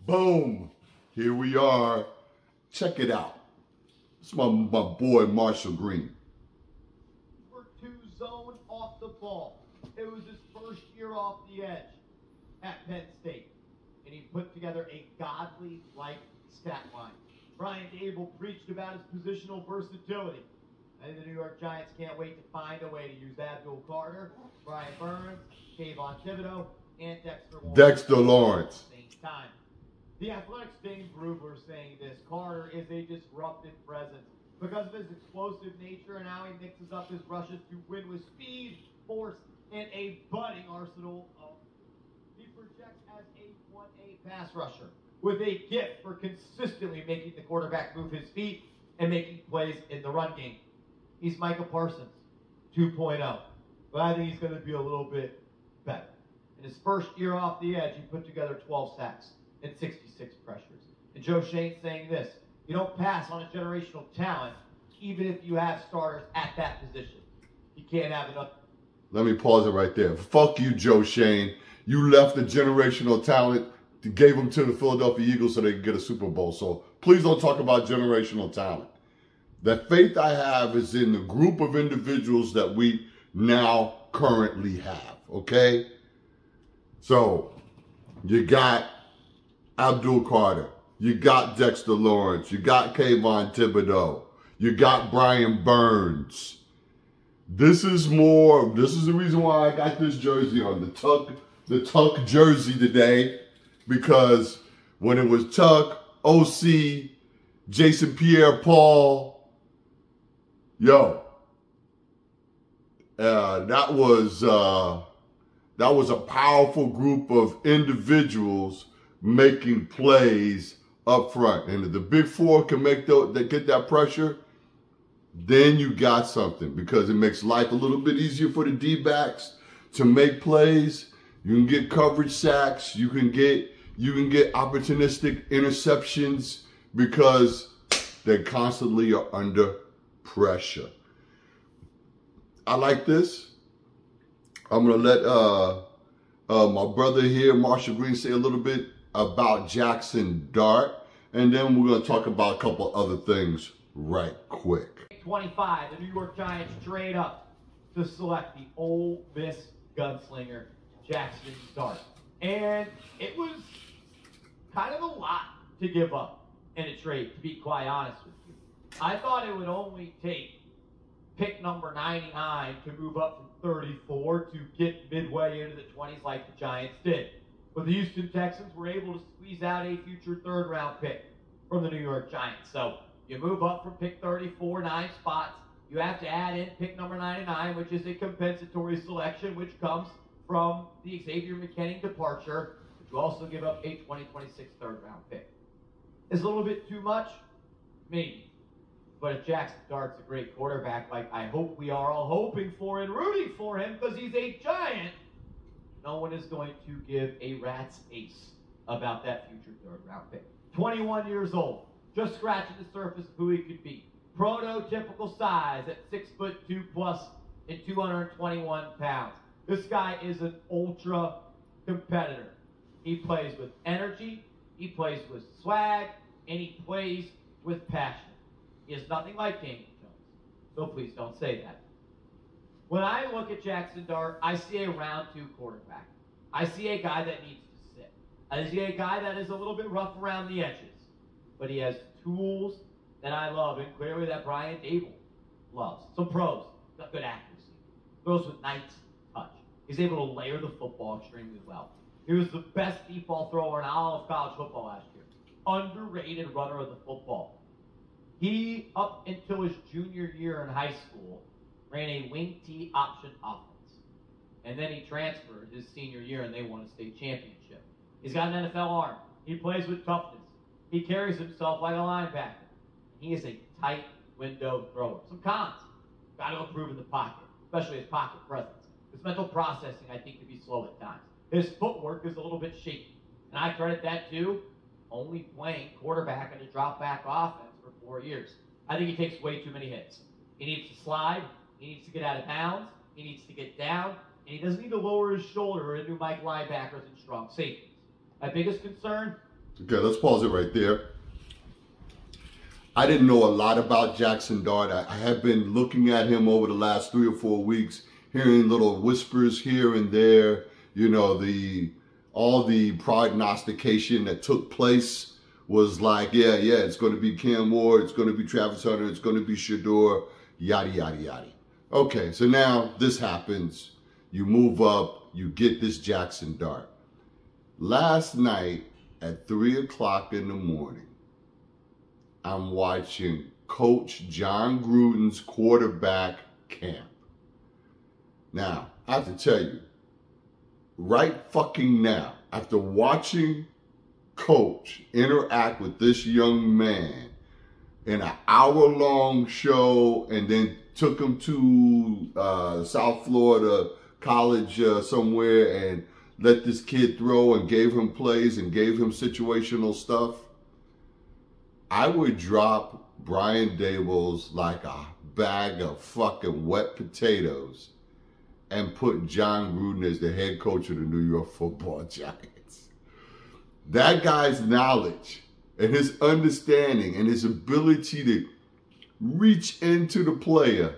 Boom. Here we are. Check it out. It's my boy Marshall Green. Number 2 zone off the ball. It was his first year off the edge at Penn State. And he put together a godly-like stat line. Brian Daboll preached about his positional versatility. I think the New York Giants can't wait to find a way to use Abdul Carter, Brian Burns, Kayvon Thibodeaux, and Dexter Lawrence. At the same time. The Athletic's Dane Gruber saying this: Carter is a disruptive presence because of his explosive nature and how he mixes up his rushes to win with speed, force, and a budding arsenal of. He projects as a 1A pass rusher with a gift for consistently making the quarterback move his feet and making plays in the run game. He's Micah Parsons 2.0, but I think he's going to be a little bit better. In his first year off the edge, he put together 12 sacks and 66 pressures. And Joe Schoen saying this: you don't pass on a generational talent, even if you have starters at that position. You can't have enough. Let me pause it right there. Fuck you, Joe Schoen. You left the generational talent, gave them to the Philadelphia Eagles so they could get a Super Bowl. So please don't talk about generational talent. The faith I have is in the group of individuals that we now currently have, okay? So you got Abdul Carter, you got Dexter Lawrence, you got Kayvon Thibodeaux, you got Brian Burns. This is the reason why I got this jersey on, the Tuck jersey today, because when it was Tuck, OC, Jason Pierre-Paul, that was a powerful group of individuals making plays up front. And if the big four can get that pressure, then you got something, because it makes life a little bit easier for the D-backs to make plays. You can get coverage sacks. You can get opportunistic interceptions because they constantly are under pressure. I like this. I'm going to let my brother here, Marshall Green, say a little bit about Jackson Dart, and then we're going to talk about a couple other things right quick. 25, the New York Giants trade up to select the Ole Miss gunslinger, Jackson Dart. And it was kind of a lot to give up in a trade, to be quite honest with you. I thought it would only take pick number 99 to move up from 34 to get midway into the 20s like the Giants did. But the Houston Texans were able to squeeze out a future third-round pick from the New York Giants. So you move up from pick 34, 9 spots. You have to add in pick number 99, which is a compensatory selection, which comes from the Xavier McKinney departure, but you also give up a 2026 third-round pick. Is a little bit too much? Maybe. But if Jackson Dart's a great quarterback, like I hope we are all hoping for and rooting for him because he's a Giant, no one is going to give a rat's ace about that future third-round pick. 21 years old, just scratching the surface of who he could be. Prototypical size at 6'2" plus and 221 pounds. This guy is an ultra competitor. He plays with energy, he plays with swag, and he plays with passion. He is nothing like Daniel Jones, so please don't say that. When I look at Jackson Dart, I see a round 2 quarterback. I see a guy that needs to sit. I see a guy that is a little bit rough around the edges, but he has tools that I love, and clearly that Brian Daboll loves. Some pros, got good accuracy, throws with nice touch. He's able to layer the football extremely well. He was the best deep ball thrower in all of college football last year. Underrated runner of the football. He, up until his junior year in high school, ran a wing T option offense. And then he transferred his senior year and they won a state championship. He's got an NFL arm. He plays with toughness. He carries himself like a linebacker. He is a tight window thrower. Some cons. Got to improve in the pocket, especially his pocket presence. His mental processing, I think, can be slow at times. His footwork is a little bit shaky. And I credit that to only playing quarterback in a drop-back offense for 4 years. I think he takes way too many hits. He needs to slide. He needs to get out of bounds. He needs to get down. And he doesn't need to lower his shoulder into Mike linebackers and strong safeties. My biggest concern, Okay, let's pause it right there. I didn't know a lot about Jackson Dart. I have been looking at him over the last 3 or 4 weeks, hearing little whispers here and there. You know, all the prognostication that took place was like, yeah, it's going to be Cam Ward, it's going to be Travis Hunter, it's going to be Shedeur, yada, yada, yada. Okay, so now this happens. You move up, you get this Jackson Dart. Last night at 3 o'clock in the morning, I'm watching Coach Jon Gruden's quarterback camp. Now, I have to tell you, right fucking now, after watching Coach interact with this young man in an hour-long show and then took him to South Florida college somewhere and let this kid throw and gave him plays and gave him situational stuff, I would drop Brian Daboll like a bag of fucking wet potatoes and put Jon Gruden as the head coach of the New York Football Giants. That guy's knowledge and his understanding and his ability to reach into the player.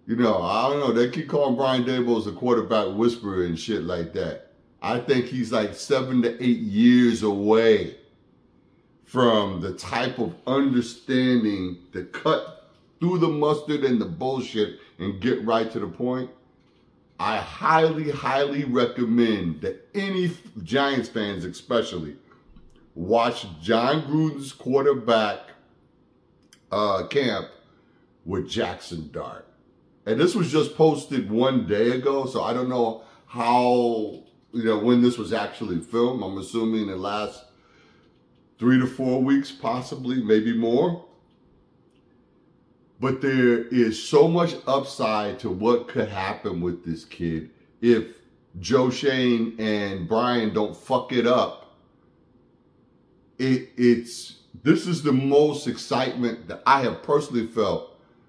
You know, I don't know, they keep calling Brian Daboll as a quarterback whisperer and shit like that. I think he's like 7 to 8 years away from the type of understanding to cut through the mustard and the bullshit and get right to the point. I highly, highly recommend that any Giants fans especially watch Jon Gruden's quarterback camp with Jackson Dart. And this was just posted 1 day ago, so I don't know how, when this was actually filmed. I'm assuming the last 3 to 4 weeks, possibly, maybe more. But there is so much upside to what could happen with this kid if Joe Schoen and Brian don't fuck it up. This is the most excitement that I have personally felt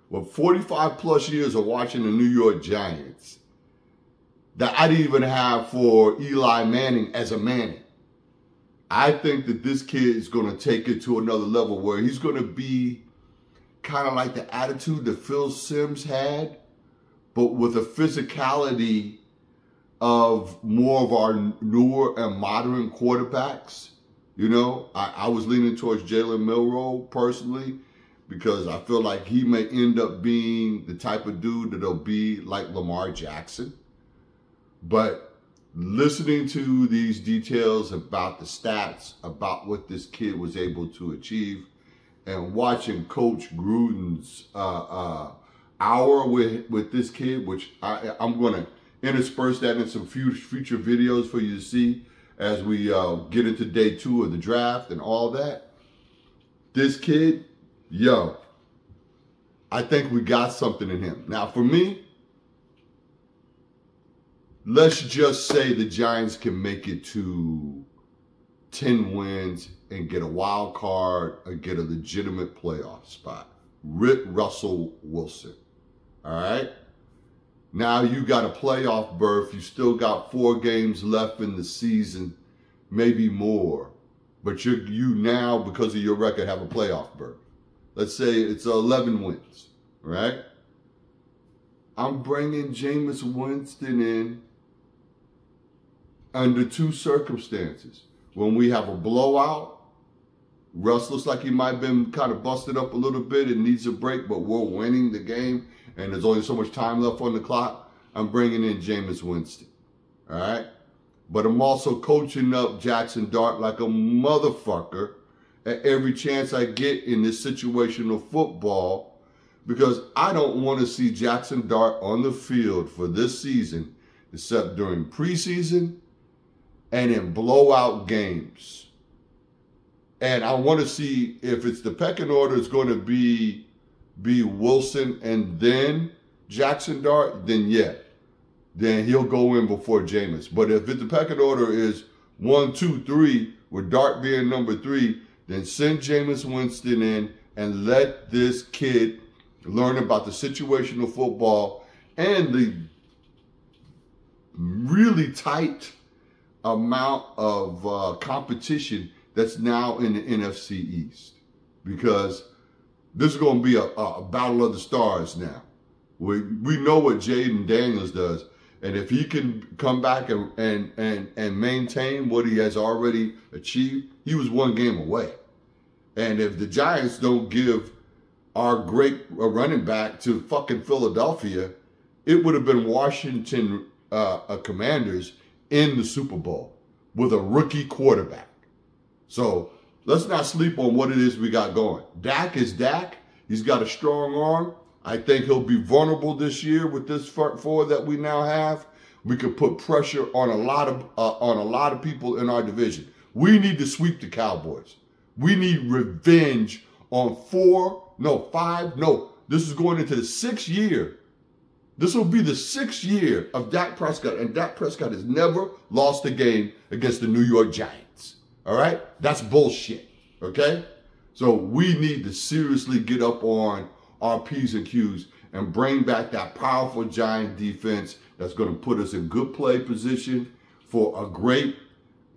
with 45 plus years of watching the New York Giants that I didn't even have for Eli Manning as a Manning. I think that this kid is going to take it to another level where he's going to be kind of like the attitude that Phil Simms had, but with a physicality of more of our newer and modern quarterbacks. I was leaning towards Jalen Milroe personally because I feel like he may end up being the type of dude that'll be like Lamar Jackson. But listening to these details about the stats, about what this kid was able to achieve, and watching Coach Gruden's hour with this kid, which I'm going to intersperse that in some future videos for you to see as we get into day 2 of the draft and all that. This kid, I think we got something in him. Now, for me, let's just say the Giants can make it to 10 wins and get a wild card or get a legitimate playoff spot. Russell Wilson. All right? Now you got a playoff berth. You still got 4 games left in the season, maybe more. But you now, because of your record, have a playoff berth. Let's say it's 11 wins, right? I'm bringing Jameis Winston in under 2 circumstances. When we have a blowout, Russ looks like he might have been kind of busted up a little bit and needs a break, but we're winning the game and there's only so much time left on the clock. I'm bringing in Jameis Winston, all right? But I'm also coaching up Jackson Dart like a motherfucker at every chance I get in this situational football because I don't want to see Jackson Dart on the field for this season except during preseason and in blowout games. And I want to see if it's the pecking order is going to be Wilson and then Jackson Dart, then then he'll go in before Jameis. But if the pecking order is 1, 2, 3, with Dart being number 3, then send Jameis Winston in and let this kid learn about the situational football and the really tight amount of competition that's now in the NFC East, because this is going to be a battle of the stars now. We know what Jaden Daniels does, and if he can come back and maintain what he has already achieved, he was one game away. And if the Giants don't give our great running back to fucking Philadelphia, it would have been Washington Commanders in the Super Bowl with a rookie quarterback. So let's not sleep on what it is we got going. Dak is Dak. He's got a strong arm. I think he'll be vulnerable this year with this front four that we now have. We could put pressure on a lot of people in our division. We need to sweep the Cowboys. We need revenge on this is going into the 6th year. This will be the 6th year of Dak Prescott, and Dak Prescott has never lost a game against the New York Giants. All right? That's bullshit, okay? So we need to seriously get up on our P's and Q's and bring back that powerful Giant defense that's going to put us in good play position for a great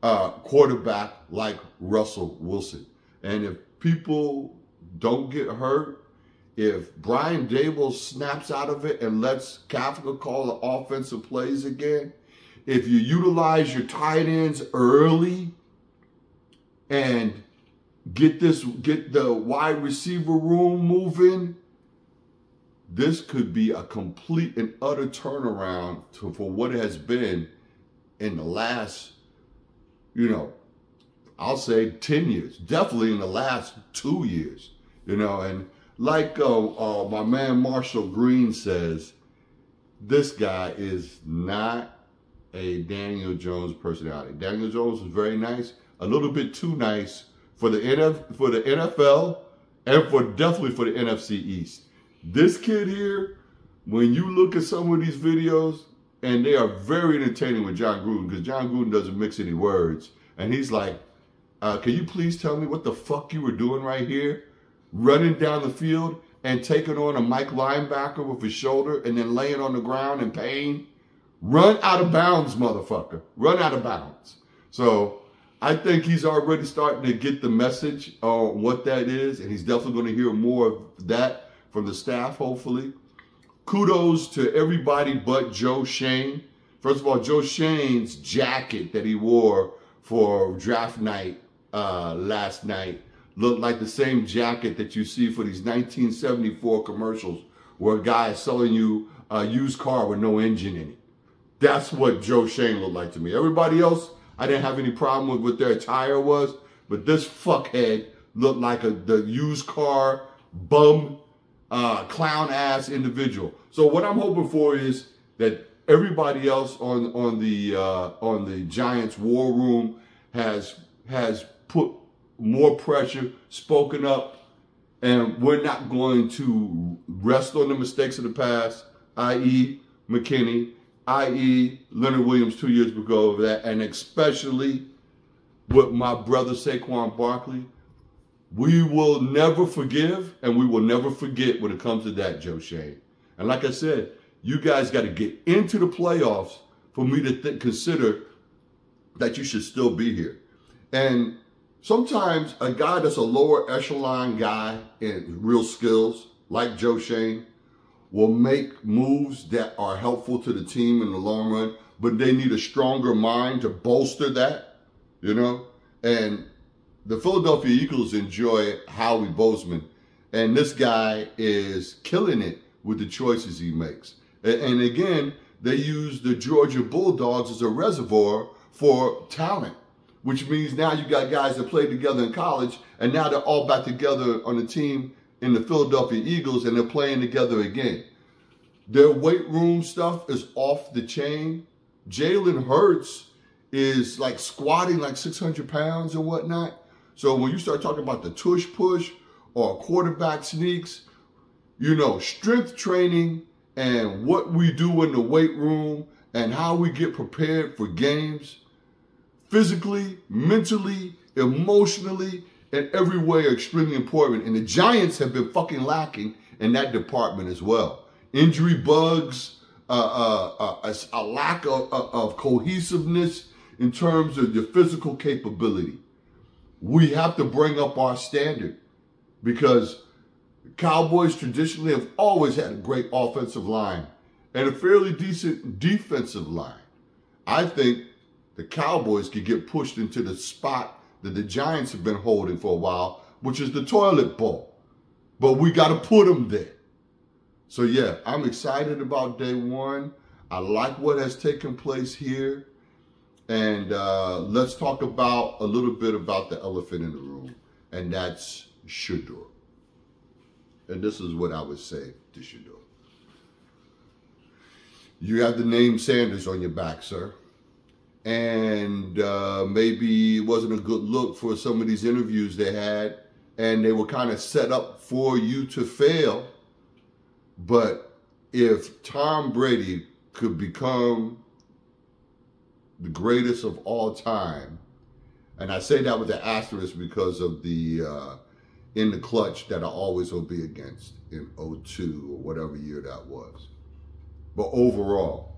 quarterback like Russell Wilson. And if people don't get hurt, if Brian Daboll snaps out of it and lets Kafka call the offensive plays again, if you utilize your tight ends early and get the wide receiver room moving, this could be a complete and utter turnaround for what it has been in the last, I'll say 10 years, definitely in the last 2 years, and like my man Marshall Green says, this guy is not a Daniel Jones personality. Daniel Jones is very nice, a little bit too nice for the NFL and definitely for the NFC East. This kid here, when you look at some of these videos, and they are very entertaining with John Gruden, because John Gruden doesn't mix any words, and he's like, can you please tell me what the fuck you were doing right here? Running down the field and taking on a Mike linebacker with his shoulder and then laying on the ground in pain? Run out of bounds, motherfucker. Run out of bounds. So I think he's already starting to get the message on what that is, and he's definitely going to hear more of that from the staff, hopefully. Kudos to everybody but Joe Schoen. First of all, Joe Schoen's jacket that he wore for draft night last night looked like the same jacket that you see for these 1974 commercials where a guy is selling you a used car with no engine in it. That's what Joe Schoen looked like to me. Everybody else, I didn't have any problem with what their attire was, but this fuckhead looked like the used car bum clown ass individual. So what I'm hoping for is that everybody else on the Giants war room has put more pressure, spoken up, and we're not going to rest on the mistakes of the past, i.e. McKinney, i.e. Leonard Williams 2 years ago of that, and especially with my brother Saquon Barkley. We will never forgive, and we will never forget when it comes to that, Joe Schoen. And like I said, you guys got to get into the playoffs for me to consider that you should still be here. And sometimes a guy that's a lower echelon guy in real skills, like Joe Schoen, will make moves that are helpful to the team in the long run, but they need a stronger mind to bolster that, And the Philadelphia Eagles enjoy Howie Bozeman, and this guy is killing it with the choices he makes. And again, they use the Georgia Bulldogs as a reservoir for talent, which means now you got guys that played together in college, and now they're all back together on the team in the Philadelphia Eagles, and they're playing together again. Their weight room stuff is off the chain. Jalen Hurts is like squatting like 600 pounds and whatnot. So when you start talking about the tush push or quarterback sneaks, strength training and what we do in the weight room and how we get prepared for games, physically, mentally, emotionally, in every way are extremely important. And the Giants have been fucking lacking in that department as well. Injury bugs, a lack of cohesiveness in terms of the physical capability. We have to bring up our standard because the Cowboys traditionally have always had a great offensive line and a fairly decent defensive line. I think the Cowboys could get pushed into the spot that the Giants have been holding for a while, which is the toilet bowl. But we got to put them there. So yeah, I'm excited about day one. I like what has taken place here. And let's talk about a little bit about the elephant in the room, and that's Shedeur. And this is what I would say to Shedeur. You have the name Sanders on your back, sir. And maybe it wasn't a good look for some of these interviews they had, and they were kind of set up for you to fail. But if Tom Brady could become the greatest of all time, and I say that with an asterisk because of the in the clutch that I always will be against in 2002 or whatever year that was. But overall,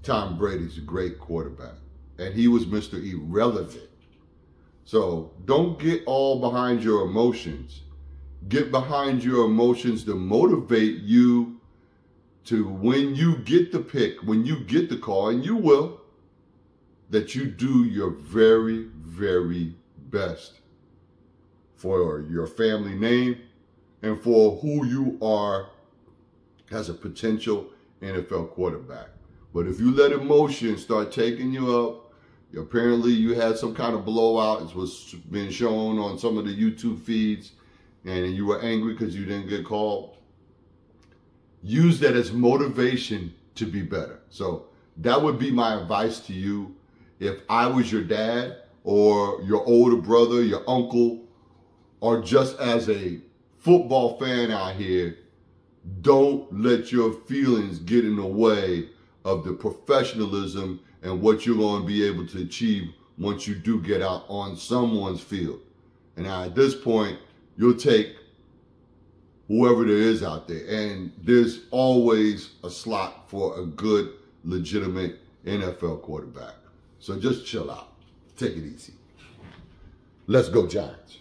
Tom Brady's a great quarterback, and he was Mr. Irrelevant. So don't get all behind your emotions. Get behind your emotions to motivate you to, when you get the pick, when you get the call, and you will, that you do your very, very best for your family name and for who you are as a potential NFL quarterback. But if you let emotion start taking you up, apparently you had some kind of blowout, as was being shown on some of the YouTube feeds, and you were angry because you didn't get called, use that as motivation to be better. So that would be my advice to you. If I was your dad or your older brother, your uncle, or just as a football fan out here, don't let your feelings get in the way of the professionalism and what you're going to be able to achieve once you do get out on someone's field. And at this point, you'll take whoever there is out there. And there's always a slot for a good, legitimate NFL quarterback. So just chill out. Take it easy. Let's go, Giants.